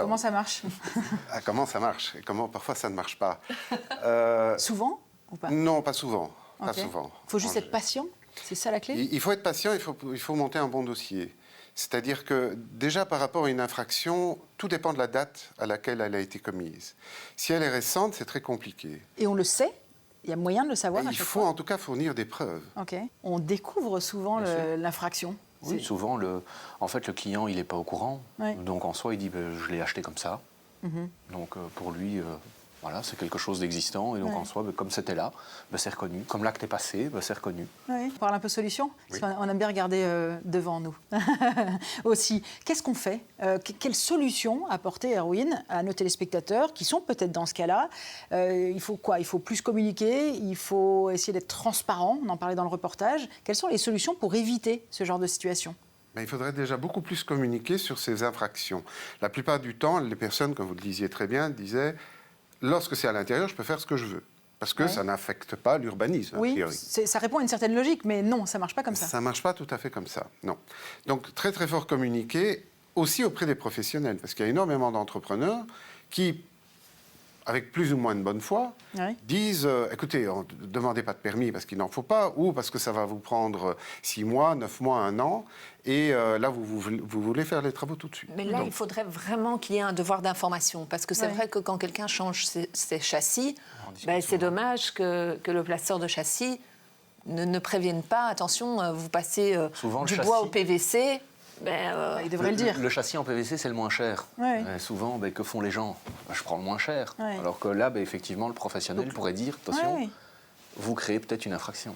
Comment ça marche? Comment ça marche et comment parfois ça ne marche pas. Souvent ou pas? Non, pas souvent. Pas Ok. souvent. Il faut juste être patient, c'est ça la clé? Il faut être patient, il faut monter un bon dossier. C'est-à-dire que déjà par rapport à une infraction, tout dépend de la date à laquelle elle a été commise. Si elle est récente, c'est très compliqué. Et on le sait? Il y a moyen de le savoir à Il chaque faut fois? en tout cas fournir des preuves. Ok. On découvre souvent Bien sûr. l'infraction. Oui, C'est- souvent, en fait, le client, il n'est pas au courant. Ouais. Donc, en soi, il dit, ben, je l'ai acheté comme ça. Donc, pour lui, voilà, c'est quelque chose d'existant. Et donc, Ouais. en soi, ben, comme c'était là, ben, c'est reconnu. Comme l'acte est passé, ben, c'est reconnu. Oui. On parle un peu solution. Oui. Parce qu'on aime bien regarder devant nous. Aussi, qu'est-ce qu'on fait? Quelle solution apporter, Erwin, à nos téléspectateurs qui sont peut-être dans ce cas-là? Il faut quoi? Il faut plus communiquer, il faut essayer d'être transparent, on en parlait dans le reportage. Quelles sont les solutions pour éviter ce genre de situation? Mais il faudrait déjà beaucoup plus communiquer sur ces infractions. La plupart du temps, les personnes, comme vous le disiez très bien, disaient « lorsque c'est à l'intérieur, je peux faire ce que je veux ». Parce que Ouais. ça n'affecte pas l'urbanisme, a Oui, priori. ça répond à une certaine logique, mais non, ça ne marche pas comme ça. Ça ne marche pas tout à fait comme ça, non. Donc très très fort communiquer, aussi auprès des professionnels, parce qu'il y a énormément d'entrepreneurs qui, avec plus ou moins de bonne foi, Ouais. disent écoutez, ne demandez pas de permis parce qu'il n'en faut pas, ou parce que ça va vous prendre 6 mois, 9 mois, 1 an, et là, vous voulez faire les travaux tout de suite. Mais là, Donc, il faudrait vraiment qu'il y ait un devoir d'information. Parce que c'est Ouais. vrai que quand quelqu'un change ses châssis, On discute c'est souvent. dommage que le placeur de châssis ne prévienne pas. Attention, vous passez Souvent, le du châssis- bois au PVC. Il devrait le dire. Le châssis en PVC, c'est le moins cher. Ouais. Et souvent, ben, que font les gens? Ben, je prends le moins cher. Ouais. Alors que là, ben, effectivement, le professionnel pourrait dire, attention, Ouais. vous créez peut-être une infraction.